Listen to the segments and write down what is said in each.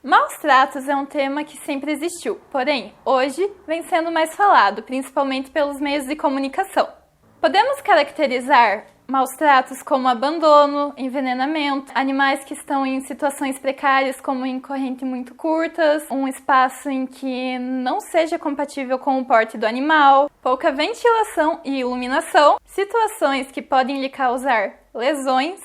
Maus tratos é um tema que sempre existiu, porém, hoje vem sendo mais falado, principalmente pelos meios de comunicação. Podemos caracterizar maus tratos como abandono, envenenamento, animais que estão em situações precárias como em correntes muito curtas, um espaço em que não seja compatível com o porte do animal, pouca ventilação e iluminação, situações que podem lhe causar lesões,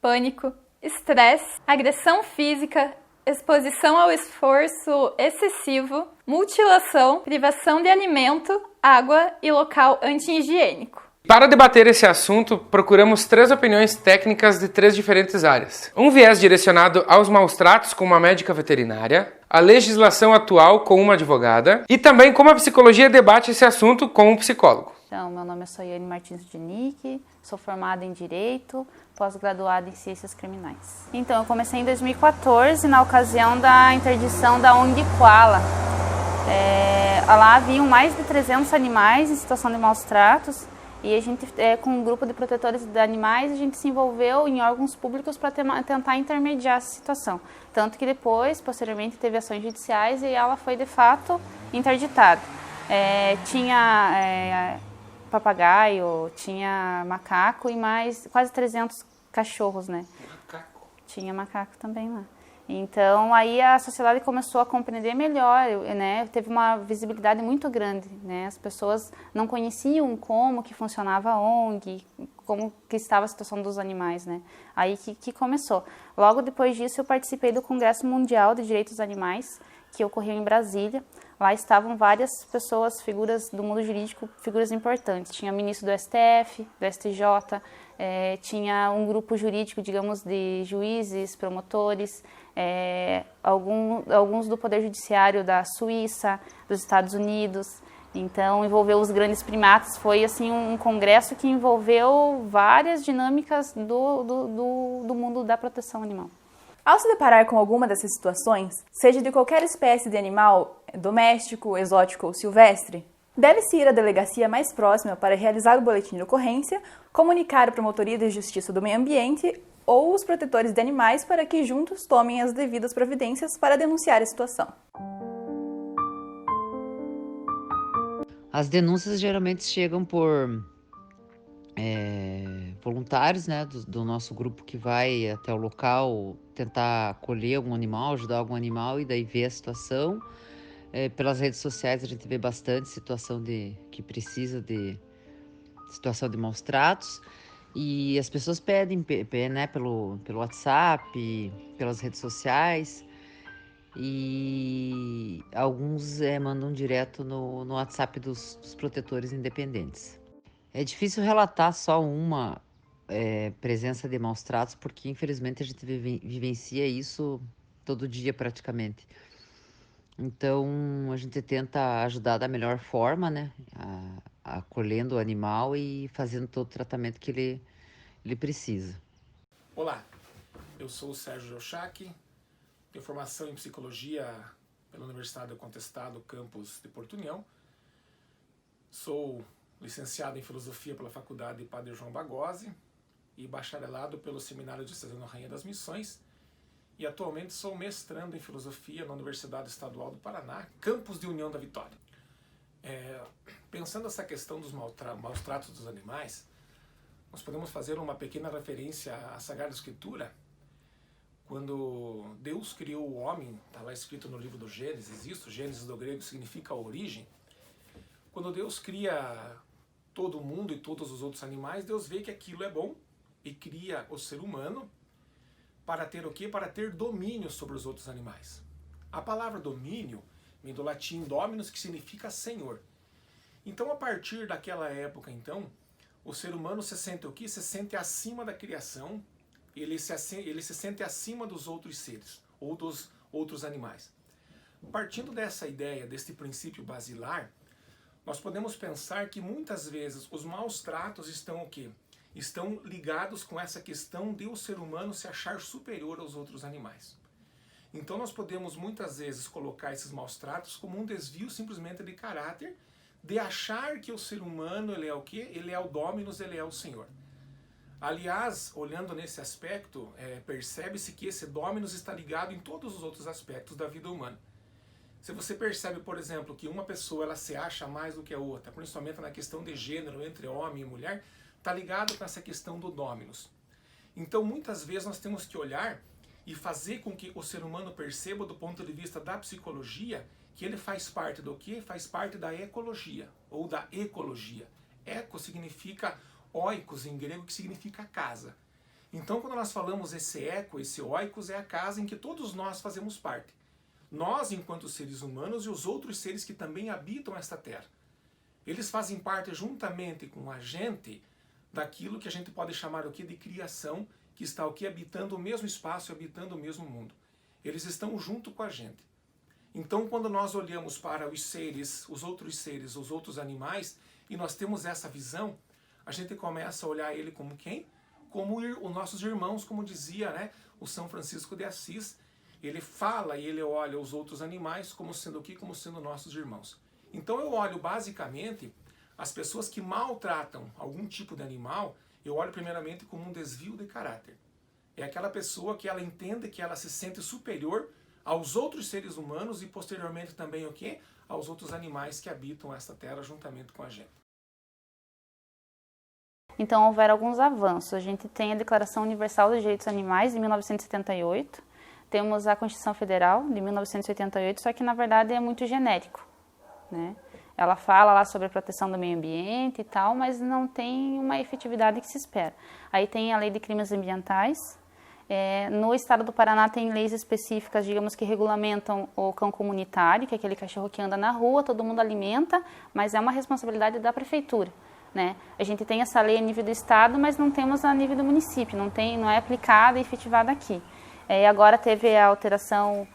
pânico, estresse, agressão física, exposição ao esforço excessivo, mutilação, privação de alimento, água e local anti-higiênico. Para debater esse assunto, procuramos 3 opiniões técnicas de 3 diferentes áreas. Um viés direcionado aos maus tratos com uma médica veterinária, a legislação atual com uma advogada e também como a psicologia debate esse assunto com um psicólogo. Então, meu nome é Soiane Martins de Nick, sou formada em Direito, pós-graduada em Ciências Criminais. Então, eu comecei em 2014, na ocasião da interdição da ONG Koala. Lá haviam mais de 300 animais em situação de maus tratos e a gente, com um grupo de protetores de animais, a gente se envolveu em órgãos públicos para tentar intermediar essa situação. Tanto que depois, posteriormente, teve ações judiciais e ela foi, de fato, interditada. Tinha papagaio, tinha macaco e mais quase 300 cachorros, né? Macaco? Tinha macaco também lá. Então, aí a sociedade começou a compreender melhor, né? Teve uma visibilidade muito grande, né? As pessoas não conheciam como que funcionava a ONG, como que estava a situação dos animais, né? Aí que começou. Logo depois disso, eu participei do Congresso Mundial de Direitos dos Animais, que ocorreu em Brasília. Lá estavam várias pessoas, figuras do mundo jurídico, figuras importantes. Tinha ministro do STF, do STJ, tinha um grupo jurídico, digamos, de juízes, promotores, alguns do Poder Judiciário da Suíça, dos Estados Unidos. Então, envolveu os grandes primatas. Foi assim um congresso que envolveu várias dinâmicas do mundo da proteção animal. Ao se deparar com alguma dessas situações, seja de qualquer espécie de animal, doméstico, exótico ou silvestre, deve-se ir à delegacia mais próxima para realizar o boletim de ocorrência, comunicar a Promotoria de Justiça do Meio Ambiente ou os protetores de animais para que juntos tomem as devidas providências para denunciar a situação. As denúncias geralmente chegam por voluntários, né, do nosso grupo que vai até o local tentar acolher algum animal, ajudar algum animal e daí ver a situação. Pelas redes sociais a gente vê bastante situação que precisa de situação de maus tratos e as pessoas pedem, né, pelo WhatsApp, pelas redes sociais e alguns mandam direto no WhatsApp dos protetores independentes. É difícil relatar só uma presença de maus tratos, porque infelizmente a gente vivencia isso todo dia praticamente. Então a gente tenta ajudar da melhor forma, né? Acolhendo o animal e fazendo todo o tratamento que ele precisa. Olá, eu sou o Sérgio Jochak, tenho formação em Psicologia pela Universidade do Contestado, campus de Porto União. Sou licenciado em Filosofia pela Faculdade Padre João Bagose e bacharelado pelo Seminário Diocesano Rainha das Missões e atualmente sou mestrando em Filosofia na Universidade Estadual do Paraná, campus de União da Vitória. Pensando essa questão dos maus tratos dos animais, nós podemos fazer uma pequena referência à Sagrada Escritura. Quando Deus criou o homem, está lá escrito no livro do Gênesis, isso, Gênesis do grego significa a origem. Quando Deus cria todo o mundo e todos os outros animais, Deus vê que aquilo é bom e cria o ser humano para ter o quê? Para ter domínio sobre os outros animais. A palavra domínio vem do latim dominus, que significa senhor. Então, a partir daquela época, então, o ser humano se sente o quê? Se sente acima da criação, ele se sente acima dos outros seres, ou dos outros animais. Partindo dessa ideia, deste princípio basilar, nós podemos pensar que muitas vezes os maus tratos estão o quê? Estão ligados com essa questão de o ser humano se achar superior aos outros animais. Então nós podemos muitas vezes colocar esses maus tratos como um desvio simplesmente de caráter, de achar que o ser humano ele é o quê? Ele é o dominus, ele é o senhor. Aliás, olhando nesse aspecto, percebe-se que esse dominus está ligado em todos os outros aspectos da vida humana. Se você percebe, por exemplo, que uma pessoa ela se acha mais do que a outra, principalmente na questão de gênero entre homem e mulher, está ligado com essa questão do dominus. Então, muitas vezes nós temos que olhar e fazer com que o ser humano perceba, do ponto de vista da psicologia, que ele faz parte do quê? Faz parte da ecologia, ou da ecologia. Eco significa oikos em grego, que significa casa. Então, quando nós falamos esse eco, esse oikos, é a casa em que todos nós fazemos parte. Nós, enquanto seres humanos, e os outros seres que também habitam esta terra. Eles fazem parte, juntamente com a gente, daquilo que a gente pode chamar o quê? De criação, que está o quê? Habitando o mesmo espaço, habitando o mesmo mundo. Eles estão junto com a gente. Então, quando nós olhamos para os seres, os outros animais, e nós temos essa visão, a gente começa a olhar ele como quem? Como os nossos irmãos, como dizia, né, o São Francisco de Assis. Ele fala e ele olha os outros animais como sendo o quê? Como sendo nossos irmãos. Então eu olho basicamente as pessoas que maltratam algum tipo de animal, eu olho primeiramente como um desvio de caráter. É aquela pessoa que ela entende que ela se sente superior aos outros seres humanos e posteriormente também o quê? Aos outros animais que habitam esta terra juntamente com a gente. Então houveram alguns avanços. A gente tem a Declaração Universal dos Direitos Animais, de 1978. Temos a Constituição Federal, de 1988, só que na verdade é muito genérico, né? Ela fala lá sobre a proteção do meio ambiente e tal, mas não tem uma efetividade que se espera. Aí tem a Lei de Crimes Ambientais. No estado do Paraná tem leis específicas, digamos, que regulamentam o cão comunitário, que é aquele cachorro que anda na rua, todo mundo alimenta, mas é uma responsabilidade da prefeitura, né? A gente tem essa lei a nível do estado, mas não temos a nível do município, não é aplicada e efetivada aqui. Agora teve a alteração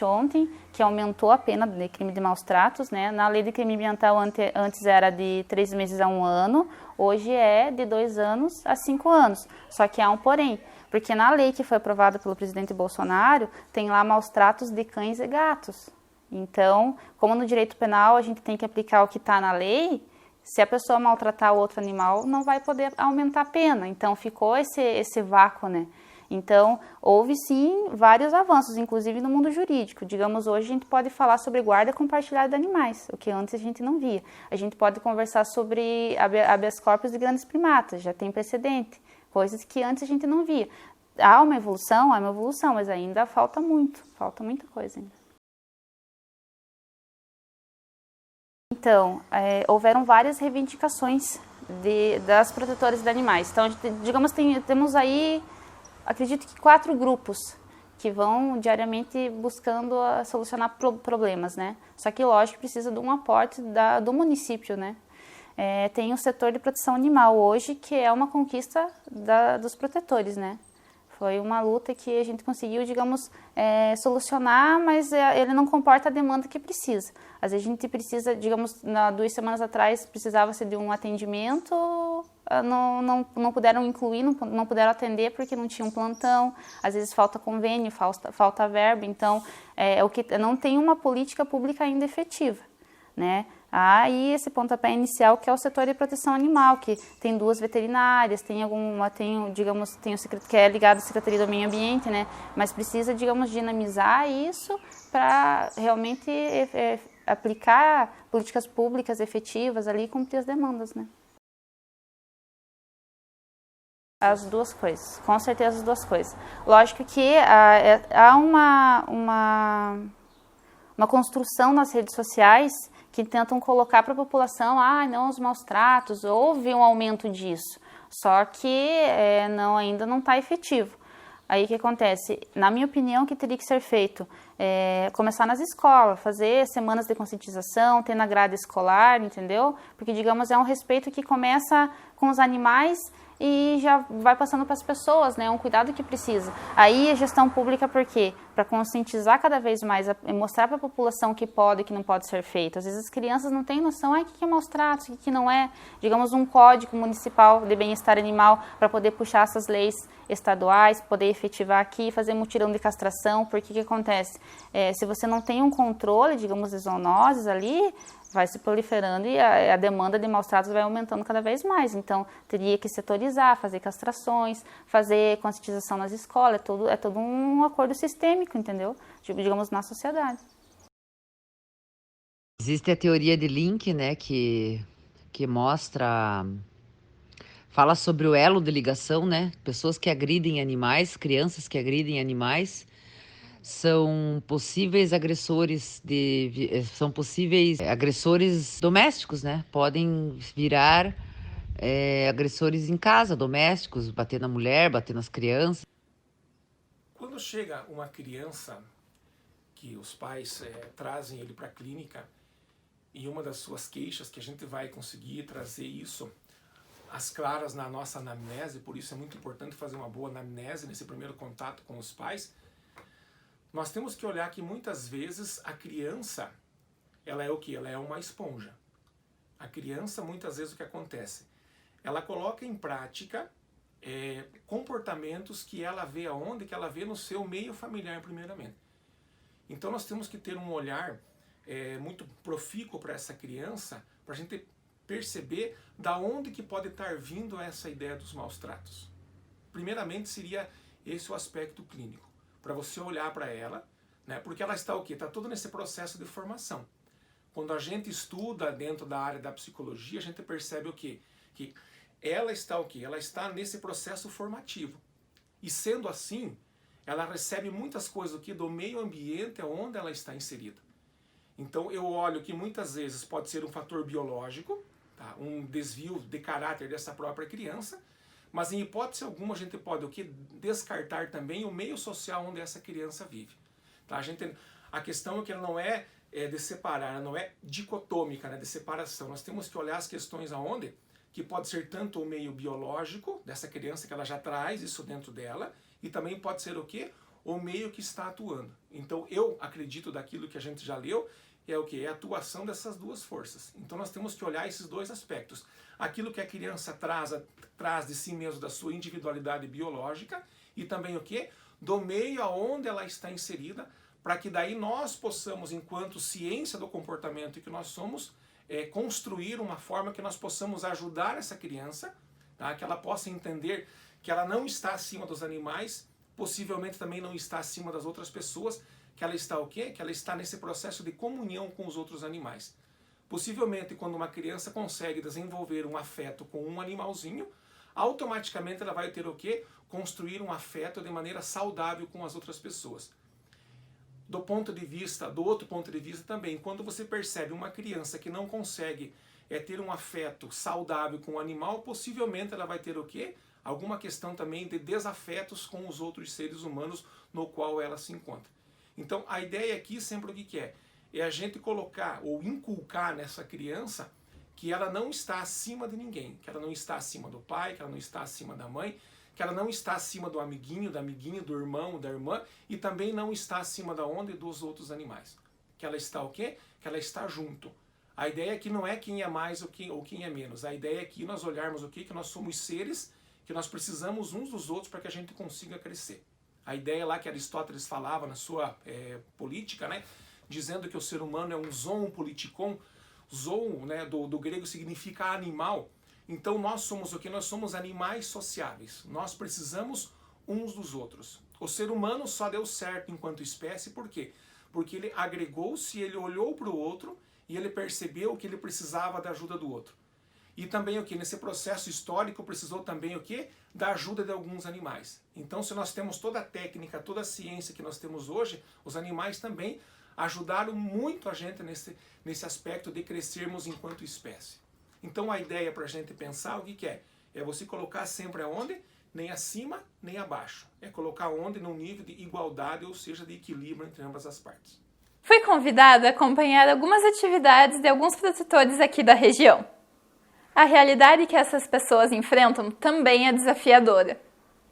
ontem, que aumentou a pena de crime de maus tratos, né? Na lei de crime ambiental antes era de 3 meses a 1 ano, hoje é de 2 anos a 5 anos. Só que há um porém, porque na lei que foi aprovada pelo presidente Bolsonaro, tem lá maus tratos de cães e gatos. Então, como no direito penal a gente tem que aplicar o que está na lei, se a pessoa maltratar o outro animal, não vai poder aumentar a pena. Então, ficou esse vácuo, né? Então, houve sim vários avanços, inclusive no mundo jurídico. Digamos, hoje a gente pode falar sobre guarda compartilhada de animais, o que antes a gente não via. A gente pode conversar sobre habeas corpus de grandes primatas, já tem precedente, coisas que antes a gente não via. Há uma evolução, mas ainda falta muita coisa ainda. Então, houveram várias reivindicações das protetoras de animais. Então, digamos, temos aí, acredito que 4 grupos que vão diariamente buscando solucionar problemas, né? Só que, lógico, precisa de um aporte do município, né? Tem o setor de proteção animal hoje, que é uma conquista dos protetores, né? Foi uma luta que a gente conseguiu, digamos, solucionar, mas ele não comporta a demanda que precisa. Às vezes a gente precisa, digamos, 2 semanas atrás precisava-se de um atendimento, não puderam incluir, não puderam atender porque não tinha um plantão, às vezes falta convênio, falta verba, então não tem uma política pública ainda efetiva, né? Aí esse pontapé inicial que é o setor de proteção animal, que tem 2 veterinárias, digamos, que é ligado à Secretaria do Meio Ambiente, né? Mas precisa, digamos, dinamizar isso para realmente aplicar políticas públicas efetivas ali e cumprir as demandas, né? As 2 coisas, com certeza as 2 coisas. Lógico que há uma construção nas redes sociais que tentam colocar para a população, não, os maus tratos, houve um aumento disso, só que ainda não está efetivo. Aí o que acontece? Na minha opinião, o que teria que ser feito? Começar nas escolas, fazer semanas de conscientização, ter na grade escolar, entendeu? Porque, digamos, é um respeito que começa com os animais e já vai passando para as pessoas, né? É um cuidado que precisa. Aí a gestão pública, por quê? para conscientizar cada vez mais e mostrar para a população o que pode e o que não pode ser feito. Às vezes as crianças não têm noção, o que é maus tratos, o que não é, digamos, um código municipal de bem-estar animal para poder puxar essas leis estaduais, poder efetivar aqui, fazer mutirão de castração, porque o que acontece? Se você não tem um controle, digamos, de zoonoses ali, vai se proliferando e a demanda de maus tratos vai aumentando cada vez mais. Então, teria que setorizar, fazer castrações, fazer conscientização nas escolas, é todo um acordo sistêmico, entendeu? Digamos, na sociedade. Existe a teoria de Link, né, que fala sobre o elo de ligação, né? Pessoas que agridem animais, crianças que agridem animais, são possíveis agressores domésticos, né? Podem virar agressores em casa, domésticos, bater na mulher, bater nas crianças. Quando chega uma criança que os pais trazem ele para a clínica, e uma das suas queixas que a gente vai conseguir trazer isso às claras na nossa anamnese, por isso é muito importante fazer uma boa anamnese nesse primeiro contato com os pais. Nós temos que olhar que muitas vezes a criança, ela é o quê? Ela é uma esponja. A criança, muitas vezes, o que acontece? Ela coloca em prática comportamentos que ela vê aonde? Que ela vê no seu meio familiar, primeiramente. Então nós temos que ter um olhar muito profícuo para essa criança, para a gente perceber da onde que pode estar vindo essa ideia dos maus tratos. Primeiramente seria esse o aspecto clínico, para você olhar para ela, né? Porque ela está o quê? Está todo nesse processo de formação. Quando a gente estuda dentro da área da psicologia, a gente percebe o quê? Que ela está o quê? Ela está nesse processo formativo. E sendo assim, ela recebe muitas coisas aqui do meio ambiente onde ela está inserida. Então eu olho que muitas vezes pode ser um fator biológico, tá? Um desvio de caráter dessa própria criança, mas em hipótese alguma a gente pode o quê? Descartar também o meio social onde essa criança vive. Tá? A questão é que ela não é de separar, ela não é dicotômica, né, de separação. Nós temos que olhar as questões aonde que pode ser tanto o meio biológico dessa criança que ela já traz isso dentro dela, e também pode ser o quê? O meio que está atuando. Então eu acredito daquilo que a gente já leu, é o quê? É a atuação dessas duas forças. Então nós temos que olhar esses dois aspectos. Aquilo que a criança traz de si mesmo, da sua individualidade biológica, e também o quê? Do meio aonde ela está inserida, para que daí nós possamos, enquanto ciência do comportamento que nós somos, construir uma forma que nós possamos ajudar essa criança, tá? Que ela possa entender que ela não está acima dos animais, possivelmente também não está acima das outras pessoas, que ela está o quê? Que ela está nesse processo de comunhão com os outros animais. Possivelmente, quando uma criança consegue desenvolver um afeto com um animalzinho, automaticamente ela vai ter o quê? Construir um afeto de maneira saudável com as outras pessoas. Do outro ponto de vista também, quando você percebe uma criança que não consegue ter um afeto saudável com o animal, possivelmente ela vai ter o quê? Alguma questão também de desafetos com os outros seres humanos no qual ela se encontra. Então a ideia aqui sempre o que é? É a gente colocar ou inculcar nessa criança que ela não está acima de ninguém, que ela não está acima do pai, que ela não está acima da mãe, que ela não está acima do amiguinho, da amiguinha, do irmão, da irmã, e também não está acima da onda dos outros animais. Que ela está o quê? Que ela está junto. A ideia aqui não é quem é mais ou quem é menos. A ideia é que nós olharmos o quê? Que nós somos seres, que nós precisamos uns dos outros para que a gente consiga crescer. A ideia lá que Aristóteles falava na sua política, né? Dizendo que o ser humano é um zoon politikon. Zoon, né, do grego, significa animal. Então nós somos o que? Nós somos animais sociáveis. Nós precisamos uns dos outros. O ser humano só deu certo enquanto espécie, por quê? Porque ele agregou-se, ele olhou para o outro e ele percebeu que ele precisava da ajuda do outro. E também o que? Nesse processo histórico precisou também o que? Da ajuda de alguns animais. Então se nós temos toda a técnica, toda a ciência que nós temos hoje, os animais também ajudaram muito a gente nesse aspecto de crescermos enquanto espécie. Então a ideia para a gente pensar o que é? É você colocar sempre aonde? Nem acima, nem abaixo. É colocar onde num nível de igualdade, ou seja, de equilíbrio entre ambas as partes. Fui convidada a acompanhar algumas atividades de alguns protetores aqui da região. A realidade que essas pessoas enfrentam também é desafiadora.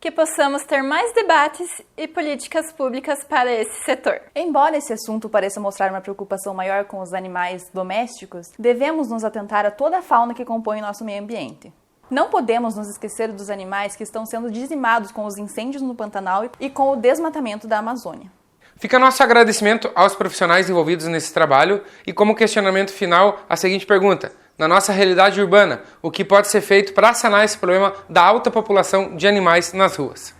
que possamos ter mais debates e políticas públicas para esse setor. Embora esse assunto pareça mostrar uma preocupação maior com os animais domésticos, devemos nos atentar a toda a fauna que compõe o nosso meio ambiente. Não podemos nos esquecer dos animais que estão sendo dizimados com os incêndios no Pantanal e com o desmatamento da Amazônia. Fica nosso agradecimento aos profissionais envolvidos nesse trabalho e como questionamento final a seguinte pergunta: na nossa realidade urbana, o que pode ser feito para sanar esse problema da alta população de animais nas ruas?